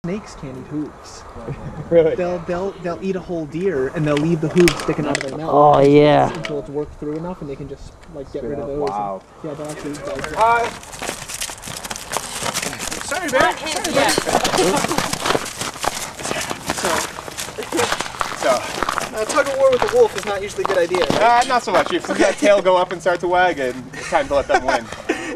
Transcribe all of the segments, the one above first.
Snakes can't eat hooves. Really? They'll eat a whole deer and they'll leave the hooves sticking out of their mouth. Oh yeah. Until it's worked through enough and they can just like get rid of those. Wow. And, yeah, they'll actually eat those. Sorry, Bear. Tug of war with the wolf is not usually a good idea. Right? Not so much. If that tail go up and start to wag, and it's time to let them win.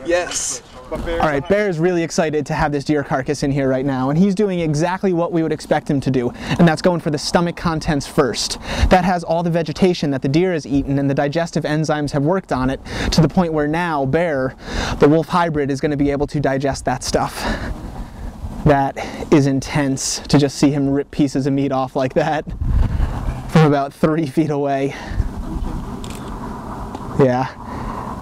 Yes. All right, Bear is really excited to have this deer carcass in here right now, and he's doing exactly what we would expect him to do, and that's going for the stomach contents first. That has all the vegetation that the deer has eaten, and the digestive enzymes have worked on it to the point where now Bear, the wolf hybrid, is going to be able to digest that stuff. That is intense to just see him rip pieces of meat off like that from about 3 feet away. Yeah.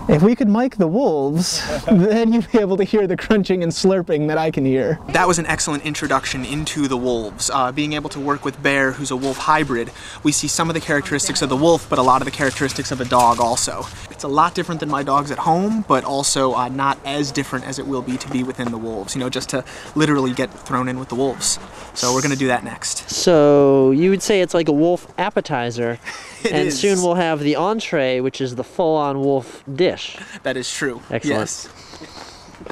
If we could mic the wolves, then you'd be able to hear the crunching and slurping that I can hear. That was an excellent introduction into the wolves. Being able to work with Bear, who's a wolf hybrid, we see some of the characteristics of the wolf, but a lot of the characteristics of a dog also. It's a lot different than my dogs at home, but also not as different as it will be to be within the wolves, you know, just to literally get thrown in with the wolves. So we're gonna do that next. So you would say it's like a wolf appetizer. It and is. soon we'll have the entree, which is the full-on wolf dish. That is true. Excellent. Yes.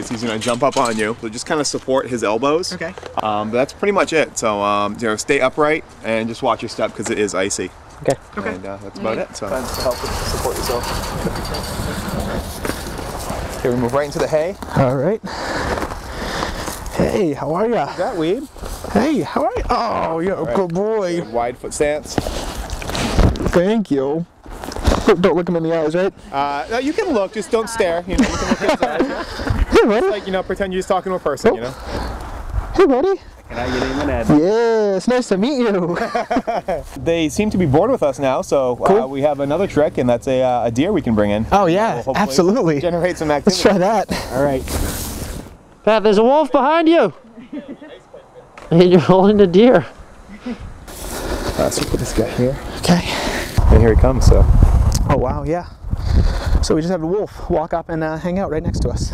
He's gonna jump up on you, so just kind of support his elbows. Okay. But that's pretty much it. So you know, stay upright and just watch your step because it is icy. Okay. Okay. And that's about it. So Help support yourself. okay, we move right into the hay. All right. Hey, how are ya? That weed. Hey, how are you? Oh, you're a good boy. Wide foot stance. Thank you. Don't look him in the eyes, right? No, you can look, just don't stare. You know, you can look in his eyes. Hey, buddy. Like, you know, pretend you're just talking to a person. You know. Hey, buddy. Can I get in and Ed? Yes, nice to meet you. They seem to be bored with us now, so Cool. we have another trick, and that's a deer we can bring in. Oh yeah, Hopefully absolutely. Generate some Let's activity. try that. All right. Pat, there's a wolf behind you! And you're holding a deer. So put this guy here. Okay. And here he comes, so. Oh wow, yeah. So we just have a wolf walk up and hang out right next to us.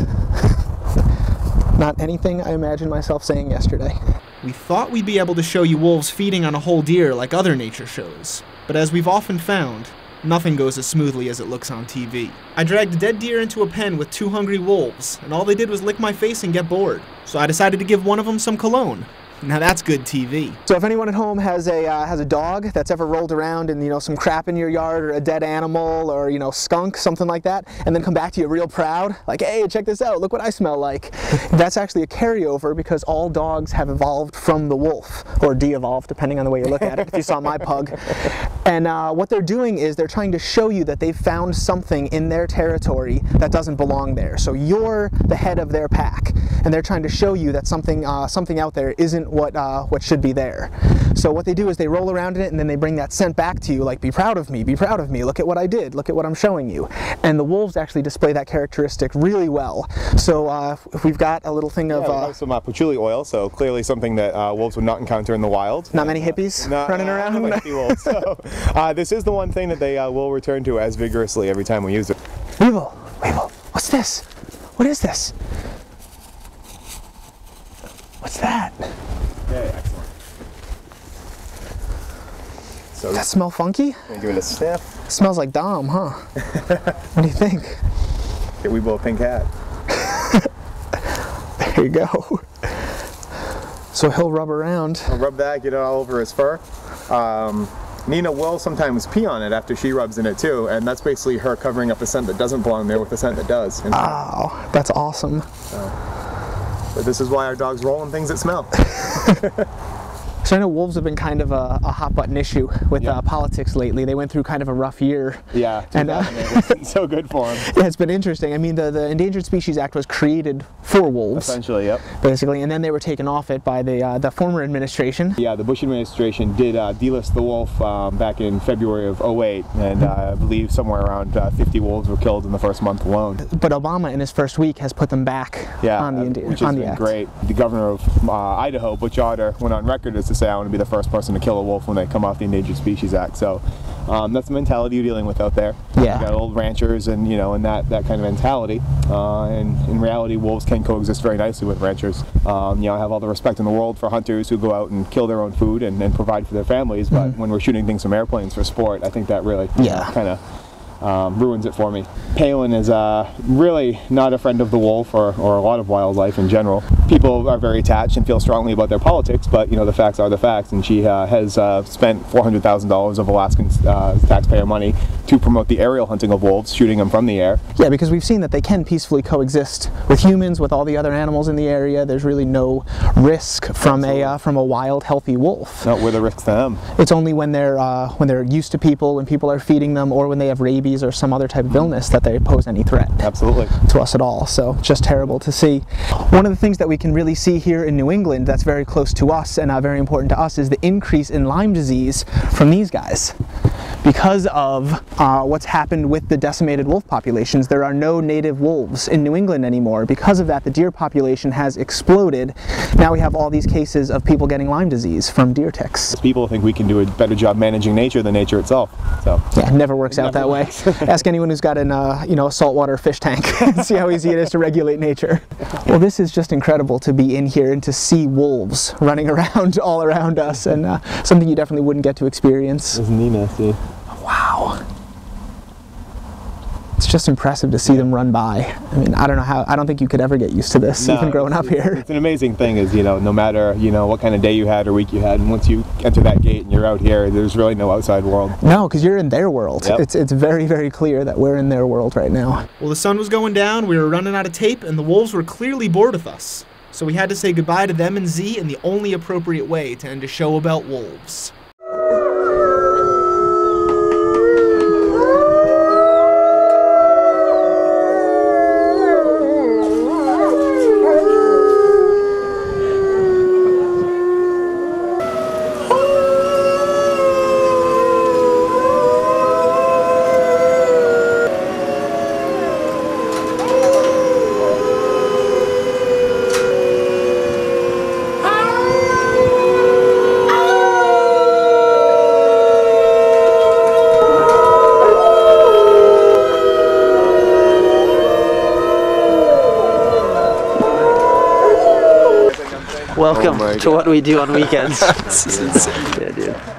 Not anything I imagined myself saying yesterday. We thought we'd be able to show you wolves feeding on a whole deer like other nature shows, but as we've often found, nothing goes as smoothly as it looks on TV. I dragged a dead deer into a pen with 2 hungry wolves, and all they did was lick my face and get bored. So I decided to give one of them some cologne. Now that's good TV. So if anyone at home has a dog that's ever rolled around in, you know, some crap in your yard, or a dead animal, or, you know, skunk, something like that, and then come back to you real proud, like, hey, check this out, look what I smell like. That's actually a carryover because all dogs have evolved from the wolf, or de-evolved, depending on the way you look at it, if you saw my pug. And what they're doing is they're trying to show you that they've found something in their territory that doesn't belong there. So you're the head of their pack, and they're trying to show you that something out there isn't what should be there. So what they do is they roll around in it, and then they bring that scent back to you, like, be proud of me, look at what I did, look at what I'm showing you. And the wolves actually display that characteristic really well. So if we've got a little thing of... we have some patchouli oil, so clearly something that wolves would not encounter in the wild. Not many hippies running around? Not many wolves. So, this is the one thing that they will return to as vigorously every time we use it. Weevil, what's this? What is this? What's that? Okay, excellent. So Does that smell funky? I'm give it a sniff. It smells like Dom, huh? What do you think? Get Weevil a pink hat. There you go. So he'll rub around. I'll rub that, get it all over his fur. Nina will sometimes pee on it after she rubs in it too, and that's basically her covering up the scent that doesn't belong there with the scent that does. Oh, that's awesome. But this is why our dogs roll in things that smell. So I know wolves have been kind of a hot button issue with politics lately. They went through kind of a rough year. Yeah, and it wasn't so good for them. Yeah, it's been interesting. I mean, the Endangered Species Act was created for wolves. Essentially, yep. Basically, and then they were taken off it by the former administration. Yeah, the Bush administration did delist the wolf back in February of '08, and I believe somewhere around 50 wolves were killed in the first month alone. But Obama, in his first week, has put them back on the which has been act. great. The governor of Idaho, Butch Otter, went on record as to say I want to be the first person to kill a wolf when they come off the Endangered Species Act. So that's the mentality you're dealing with out there. Yeah. You got old ranchers and and that kind of mentality. And in reality, wolves can coexist very nicely with ranchers. I have all the respect in the world for hunters who go out and kill their own food and provide for their families. But when we're shooting things from airplanes for sport, I think that really kind of ruins it for me. Palin is really not a friend of the wolf or a lot of wildlife in general. People are very attached and feel strongly about their politics, but the facts are the facts, and she has spent $400,000 of Alaskan taxpayer money to promote the aerial hunting of wolves, shooting them from the air. Yeah, because we've seen that they can peacefully coexist with humans, with all the other animals in the area. There's really no risk from a wild, healthy wolf. No, we're the risk to them. It's only when they're used to people, when people are feeding them, or when they have rabies or some other type of illness that they pose any threat. Absolutely. To us at all. So just terrible to see. One of the things that we can really see here in New England that's very close to us and very important to us is the increase in Lyme disease from these guys. Because of what's happened with the decimated wolf populations, there are no native wolves in New England anymore. Because of that, the deer population has exploded. Now we have all these cases of people getting Lyme disease from deer ticks. People think we can do a better job managing nature than nature itself. So yeah, it never works out that way. Ask anyone who's got a saltwater fish tank and see how easy it is to regulate nature. Well, this is just incredible to be in here and to see wolves running around all around us, and something you definitely wouldn't get to experience. There's Nina, see? Wow. It's just impressive to see them run by. I mean, I don't think you could ever get used to this, even growing up here. It's an amazing thing is, no matter, what kind of day you had or week you had, and once you enter that gate and you're out here, there's really no outside world. No, because you're in their world. Yep. It's very, very clear that we're in their world right now. Well, the sun was going down, we were running out of tape, and the wolves were clearly bored with us. So we had to say goodbye to them and Z in the only appropriate way to end a show about wolves. Welcome to what we do on weekends. Yeah, dude.